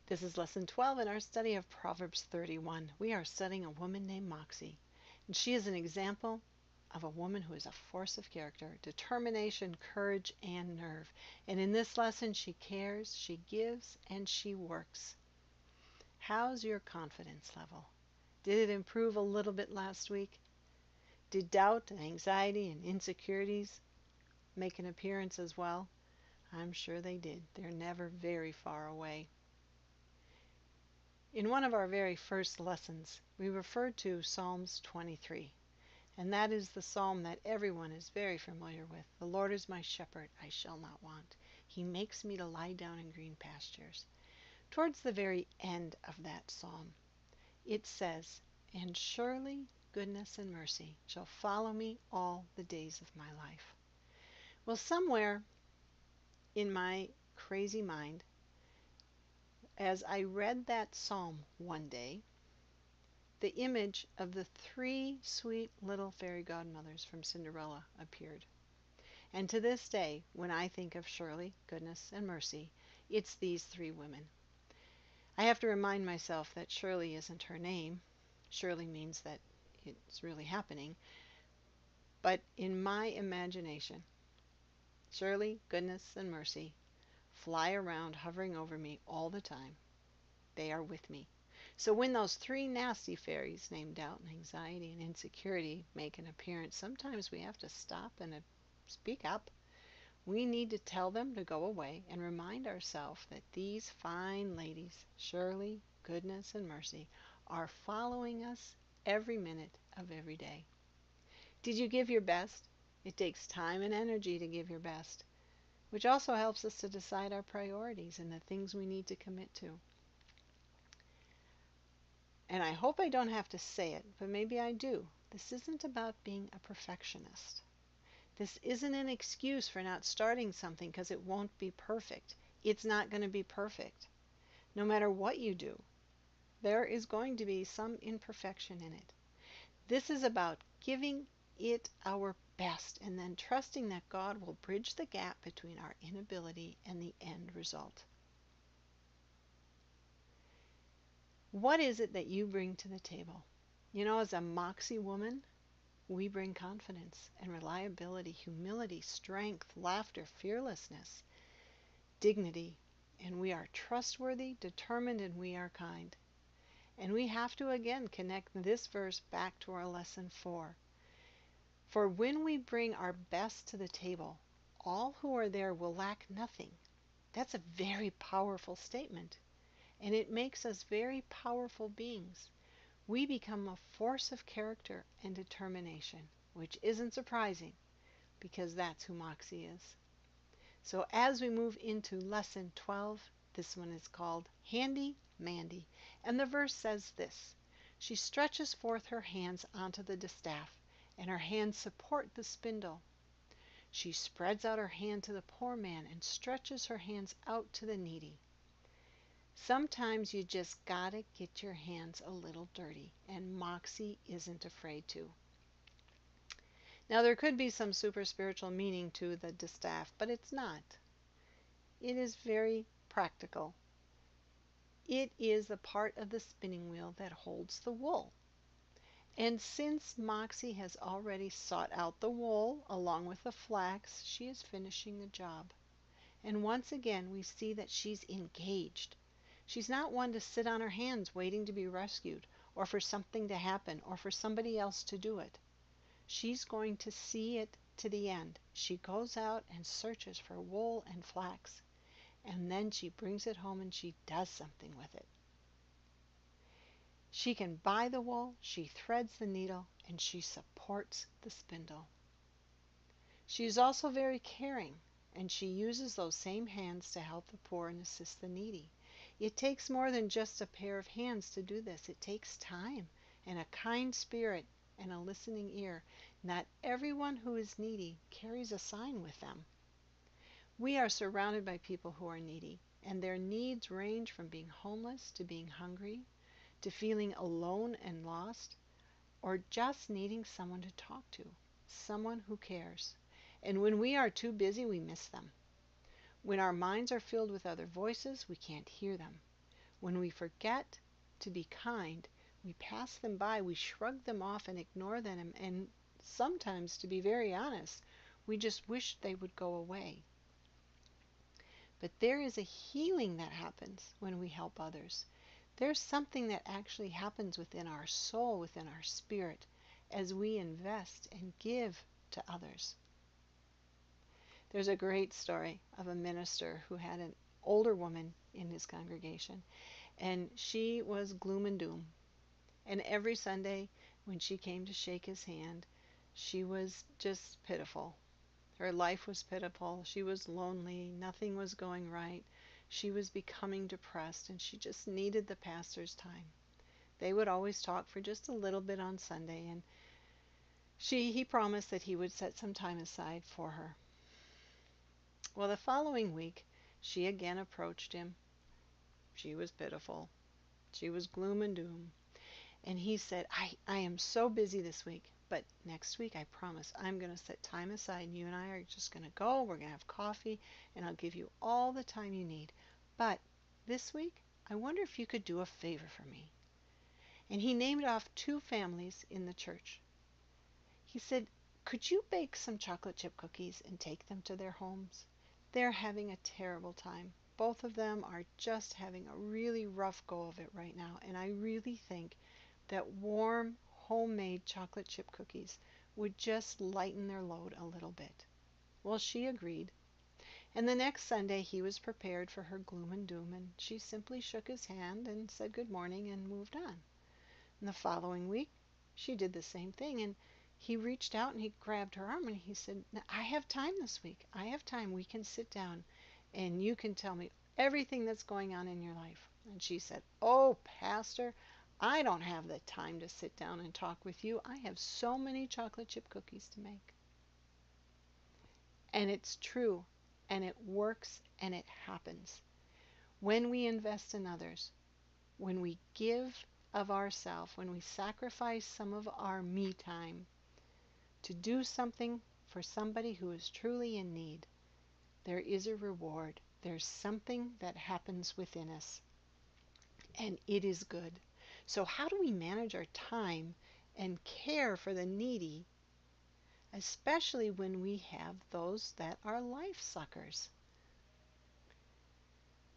This is lesson 12 in our study of Proverbs 31. We are studying a woman named Moxy, and she is an example of a woman who is a force of character, determination, courage, and nerve. And in this lesson, she cares, she gives, and she works. How's your confidence level? Did it improve a little bit last week? Did doubt and anxiety and insecurities make an appearance as well? I'm sure they did. They're never very far away. In one of our very first lessons, we referred to Psalms 23, and that is the psalm that everyone is very familiar with. The Lord is my shepherd, I shall not want. He makes me to lie down in green pastures. Towards the very end of that psalm, it says, "And surely goodness and mercy shall follow me all the days of my life." Well, somewhere in my crazy mind, as I read that psalm one day, the image of the three sweet little fairy godmothers from Cinderella appeared. And to this day, when I think of Shirley, goodness, and mercy, it's these three women. I have to remind myself that Shirley isn't her name. Shirley means that it's really happening. But in my imagination, Shirley, goodness, and mercy fly around hovering over me all the time. They are with me. So when those three nasty fairies named doubt and anxiety and insecurity make an appearance, sometimes we have to stop and speak up. We need to tell them to go away and remind ourselves that these fine ladies, Shirley, goodness, and mercy, are following us every minute of every day. Did you give your best? It takes time and energy to give your best, which also helps us to decide our priorities and the things we need to commit to. And I hope I don't have to say it, but maybe I do. This isn't about being a perfectionist. This isn't an excuse for not starting something because it won't be perfect. It's not going to be perfect. No matter what you do, there is going to be some imperfection in it. This is about giving it our best and then trusting that God will bridge the gap between our inability and the end result. What is it that you bring to the table? You know, as a Moxy woman, we bring confidence and reliability, humility, strength, laughter, fearlessness, dignity, and we are trustworthy, determined, and we are kind. And we have to again connect this verse back to our lesson 4. For when we bring our best to the table, all who are there will lack nothing. That's a very powerful statement, and it makes us very powerful beings. We become a force of character and determination, which isn't surprising because that's who Moxy is. So as we move into lesson 12, this one is called Handy Mandy, and the verse says this: "She stretches forth her hands onto the distaff, and her hands support the spindle. She spreads out her hand to the poor man and stretches her hands out to the needy." Sometimes you just gotta get your hands a little dirty, and Moxy isn't afraid to. Now there could be some super spiritual meaning to the distaff, but it's not. It is very practical. It is the part of the spinning wheel that holds the wool. And since Moxy has already sought out the wool along with the flax, she is finishing the job. And once again we see that she's engaged. She's not one to sit on her hands waiting to be rescued, or for something to happen, or for somebody else to do it. She's going to see it to the end. She goes out and searches for wool and flax, and then she brings it home and she does something with it. She can buy the wool, she threads the needle, and she supports the spindle. She is also very caring, and she uses those same hands to help the poor and assist the needy. It takes more than just a pair of hands to do this. It takes time and a kind spirit and a listening ear. Not everyone who is needy carries a sign with them. We are surrounded by people who are needy, and their needs range from being homeless to being hungry, to feeling alone and lost, or just needing someone to talk to, someone who cares. And when we are too busy, we miss them. When our minds are filled with other voices, we can't hear them. When we forget to be kind, we pass them by, we shrug them off and ignore them, and sometimes, to be very honest, we just wish they would go away. But there is a healing that happens when we help others. There's something that actually happens within our soul, within our spirit, as we invest and give to others. There's a great story of a minister who had an older woman in his congregation, and she was gloom and doom. And every Sunday when she came to shake his hand, she was just pitiful. Her life was pitiful. She was lonely. Nothing was going right. She was becoming depressed, and she just needed the pastor's time. They would always talk for just a little bit on Sunday, and he promised that he would set some time aside for her. Well, the following week, she again approached him. She was pitiful. She was gloom and doom. And he said, I am so busy this week, but next week I promise I'm going to set time aside, and you and I are just going to go. We're going to have coffee, and I'll give you all the time you need. But this week, I wonder if you could do a favor for me. And he named off 2 families in the church. He said, could you bake some chocolate chip cookies and take them to their homes? They're having a terrible time. Both of them are just having a really rough go of it right now, and I really think that warm, homemade chocolate chip cookies would just lighten their load a little bit. Well, she agreed. And the next Sunday he was prepared for her gloom and doom, and she simply shook his hand and said good morning and moved on. And the following week she did the same thing, and he reached out and he grabbed her arm and he said, I have time this week. I have time. We can sit down and you can tell me everything that's going on in your life. And she said, oh, Pastor, I don't have the time to sit down and talk with you. I have so many chocolate chip cookies to make. And it's true, and it works, and it happens. When we invest in others, when we give of ourselves, when we sacrifice some of our me time to do something for somebody who is truly in need, there is a reward. There's something that happens within us, and it is good. So how do we manage our time and care for the needy, especially when we have those that are life suckers?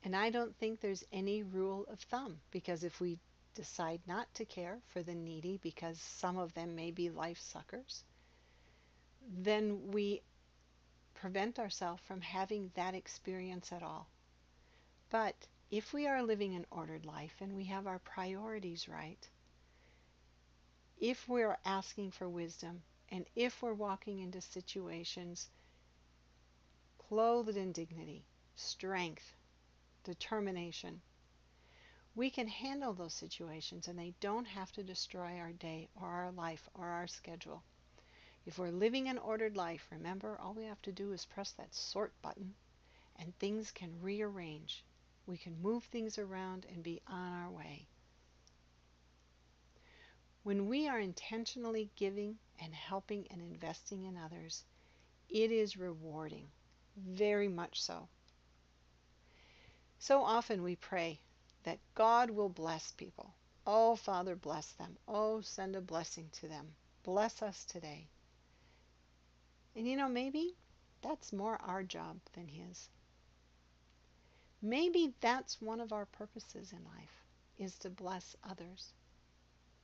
And I don't think there's any rule of thumb, because if we decide not to care for the needy because some of them may be life suckers, then we prevent ourselves from having that experience at all. But if we are living an ordered life and we have our priorities right, if we're asking for wisdom, and if we're walking into situations clothed in dignity, strength, determination, we can handle those situations and they don't have to destroy our day or our life or our schedule. If we're living an ordered life, remember, all we have to do is press that sort button and things can rearrange. We can move things around and be on our way. When we are intentionally giving and helping and investing in others, it is rewarding, very much so. So often we pray that God will bless people. Oh, Father, bless them. Oh, send a blessing to them. Bless us today. And maybe that's more our job than His. Maybe that's one of our purposes in life, is to bless others,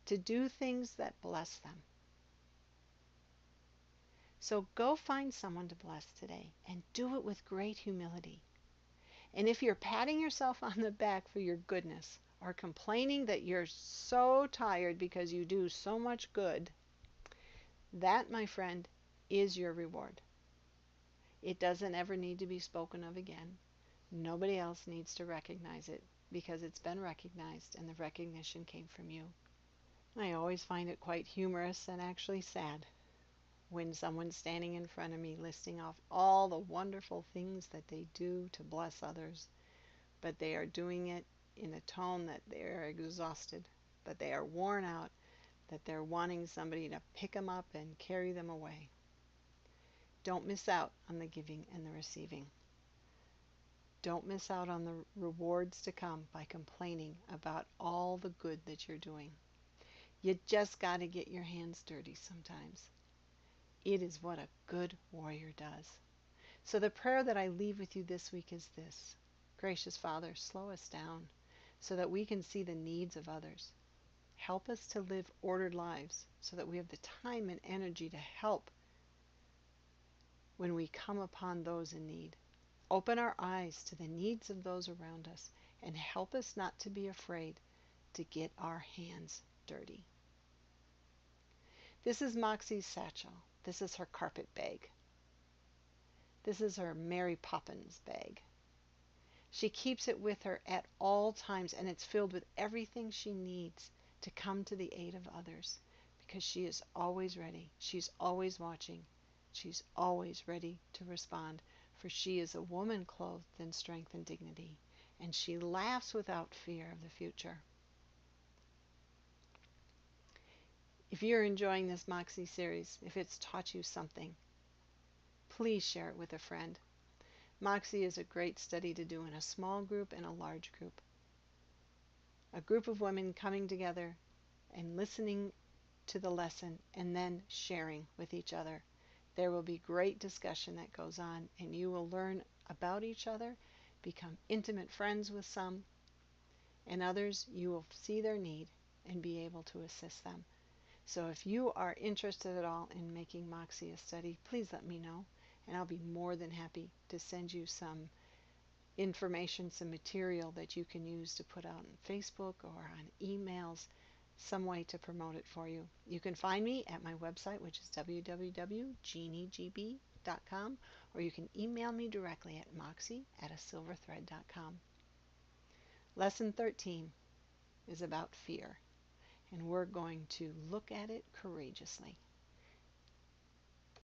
to do things that bless them. So go find someone to bless today and do it with great humility. And if you're patting yourself on the back for your goodness or complaining that you're so tired because you do so much good, that, my friend, is your reward. It doesn't ever need to be spoken of again. Nobody else needs to recognize it because it's been recognized and the recognition came from you. I always find it quite humorous and actually sad when someone's standing in front of me listing off all the wonderful things that they do to bless others, but they are doing it in a tone that they are exhausted, that they are worn out, that they're wanting somebody to pick them up and carry them away. Don't miss out on the giving and the receiving. Don't miss out on the rewards to come by complaining about all the good that you're doing. You just got to get your hands dirty sometimes. It is what a good warrior does. So the prayer that I leave with you this week is this. Gracious Father, slow us down so that we can see the needs of others. Help us to live ordered lives so that we have the time and energy to help when we come upon those in need. Open our eyes to the needs of those around us and help us not to be afraid to get our hands dirty. This is Moxie's satchel. This is her carpet bag. This is her Mary Poppins bag. She keeps it with her at all times, and it's filled with everything she needs to come to the aid of others, because she is always ready. She's always watching. She's always ready to respond, for she is a woman clothed in strength and dignity, and she laughs without fear of the future. If you're enjoying this Moxy series, if it's taught you something, please share it with a friend. Moxy is a great study to do in a small group and a large group. A group of women coming together and listening to the lesson and then sharing with each other. There will be great discussion that goes on, and you will learn about each other, become intimate friends with some, and others you will see their need and be able to assist them. So if you are interested at all in making Moxy a study, please let me know, and I'll be more than happy to send you some information, some material that you can use to put out on Facebook or on emails, some way to promote it for you. You can find me at my website, which is www.jeanniegb.com, or you can email me directly at moxy@asilverthread.com. Lesson 13 is about fear, and we're going to look at it courageously.